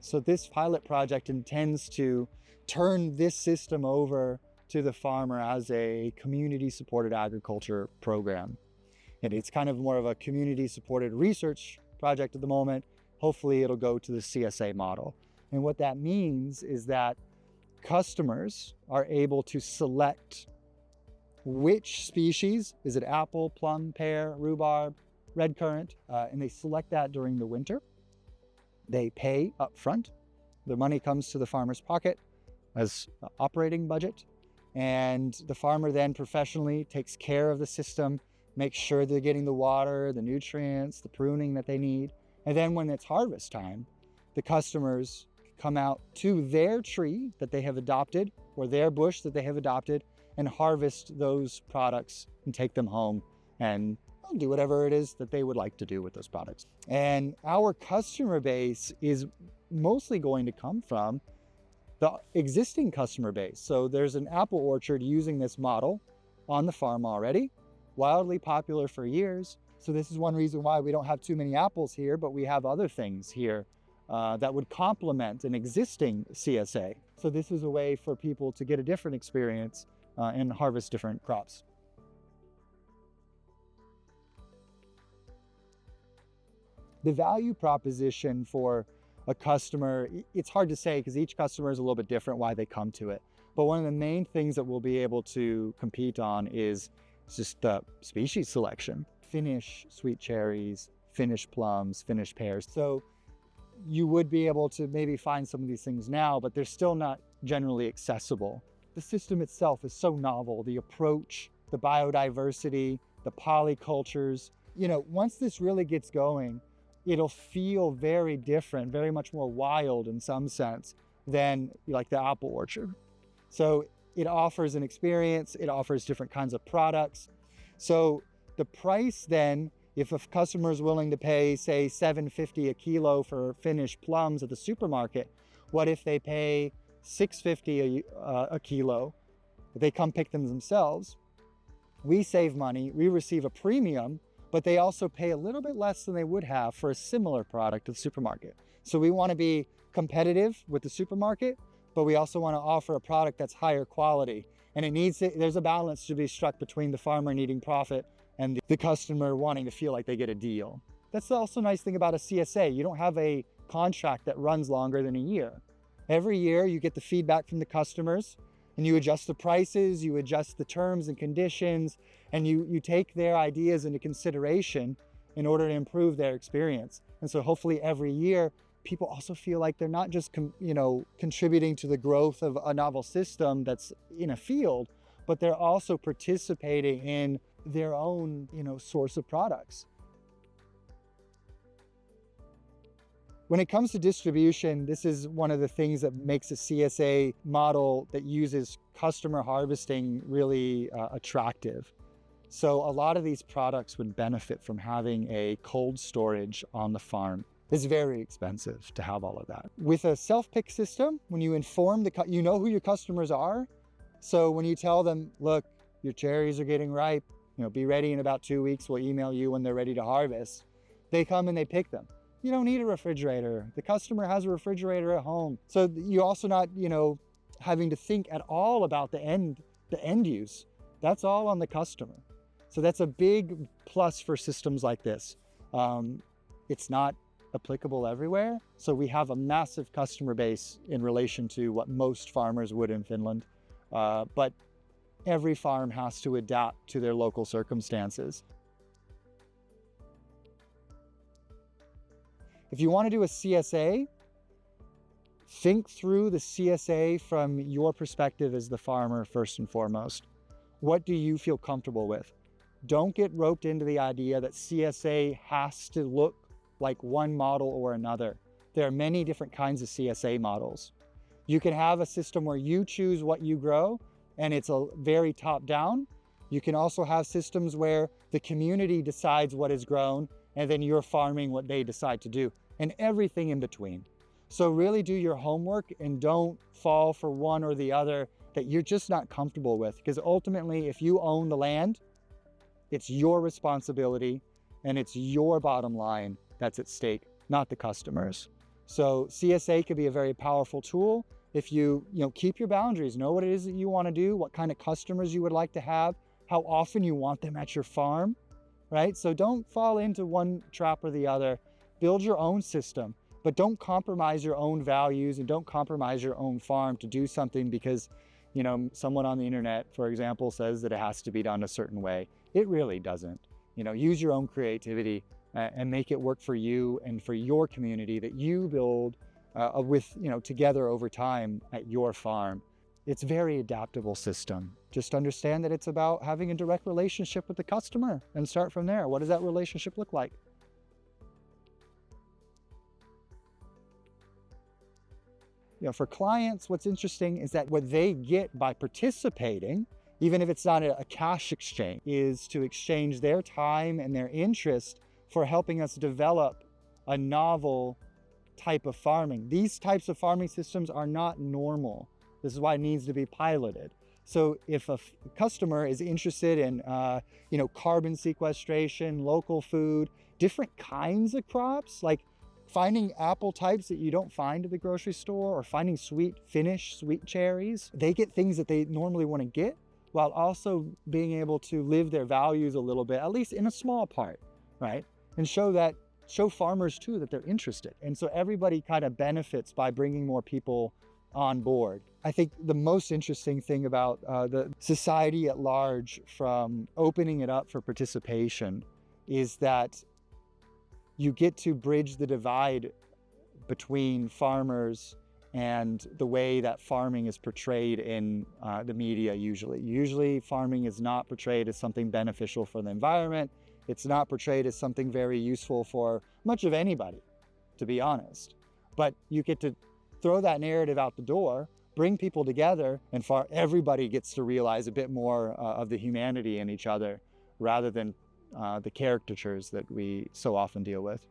So this pilot project intends to turn this system over to the farmer as a community-supported agriculture program. And it's kind of more of a community-supported research project at the moment. Hopefully it'll go to the CSA model. And what that means is that customers are able to select which species, is it apple, plum, pear, rhubarb, red currant, and they select that during the winter. They pay up front. The money comes to the farmer's pocket as operating budget. And the farmer then professionally takes care of the system, makes sure they're getting the water, the nutrients, the pruning that they need. And then when it's harvest time, the customers come out to their tree that they have adopted or their bush that they have adopted and harvest those products and take them home and do whatever it is that they would like to do with those products. And our customer base is mostly going to come from the existing customer base. So there's an apple orchard using this model on the farm already, wildly popular for years. So this is one reason why we don't have too many apples here, but we have other things here that would complement an existing CSA. So this is a way for people to get a different experience and harvest different crops. The value proposition for a customer, it's hard to say because each customer is a little bit different why they come to it. But one of the main things that we'll be able to compete on is just the species selection. Finnish sweet cherries, Finnish plums, Finnish pears. So you would be able to maybe find some of these things now, but they're still not generally accessible. The system itself is so novel, the approach, the biodiversity, the polycultures. You know, once this really gets going, it'll feel very different, very much more wild in some sense than like the apple orchard. So it offers an experience, it offers different kinds of products. So the price then, if a customer is willing to pay, say, $7.50 a kilo for Finnish plums at the supermarket, what if they pay $6.50 a kilo? They come pick them themselves. We save money, we receive a premium, but they also pay a little bit less than they would have for a similar product at the supermarket. So we want to be competitive with the supermarket, but we also want to offer a product that's higher quality. And there's a balance to be struck between the farmer needing profit and the customer wanting to feel like they get a deal. That's also a nice thing about a CSA. You don't have a contract that runs longer than a year. Every year you get the feedback from the customers and you adjust the prices, you adjust the terms and conditions, and you take their ideas into consideration in order to improve their experience. And so hopefully every year, people also feel like they're not just contributing to the growth of a novel system that's in a field, but they're also participating in their own source of products. When it comes to distribution, this is one of the things that makes a CSA model that uses customer harvesting really attractive. So a lot of these products would benefit from having a cold storage on the farm. It's very expensive to have all of that. With a self-pick system, when you inform you know who your customers are. So when you tell them, look, your cherries are getting ripe, be ready in about 2 weeks, we'll email you when they're ready to harvest. They come and they pick them. You don't need a refrigerator. The customer has a refrigerator at home. So you're also not, having to think at all about the end use. That's all on the customer. So that's a big plus for systems like this. It's not applicable everywhere. So we have a massive customer base in relation to what most farmers would in Finland. But every farm has to adapt to their local circumstances. If you want to do a CSA, think through the CSA from your perspective as the farmer first and foremost. What do you feel comfortable with? Don't get roped into the idea that CSA has to look like one model or another. There are many different kinds of CSA models. You can have a system where you choose what you grow and it's a very top down. You can also have systems where the community decides what is grown and then you're farming what they decide to do, and everything in between. So really do your homework and don't fall for one or the other that you're just not comfortable with, because ultimately if you own the land, it's your responsibility and it's your bottom line that's at stake, not the customers. So CSA could be a very powerful tool if you keep your boundaries, know what it is that you want to do, what kind of customers you would like to have, how often you want them at your farm, right? So don't fall into one trap or the other. Build your own system, but don't compromise your own values and don't compromise your own farm to do something because someone on the internet, for example, says that it has to be done a certain way. It really doesn't. Use your own creativity and make it work for you and for your community that you build with together over time at your farm. It's a very adaptable system. Just understand that it's about having a direct relationship with the customer and start from there. What does that relationship look like? For clients, what's interesting is that what they get by participating, even if it's not a cash exchange, is to exchange their time and their interest for helping us develop a novel type of farming. These types of farming systems are not normal. This is why it needs to be piloted. So if a customer is interested in carbon sequestration, local food, different kinds of crops, like finding apple types that you don't find at the grocery store, or finding sweet cherries, they get things that they normally want to get while also being able to live their values a little bit, at least in a small part, right? And show farmers too that they're interested. And so everybody kind of benefits by bringing more people on board. I think the most interesting thing about the society at large from opening it up for participation is that you get to bridge the divide between farmers and the way that farming is portrayed in the media usually. Usually farming is not portrayed as something beneficial for the environment. It's not portrayed as something very useful for much of anybody, to be honest. But you get to throw that narrative out the door, bring people together, and everybody gets to realize a bit more of the humanity in each other rather than the caricatures that we so often deal with.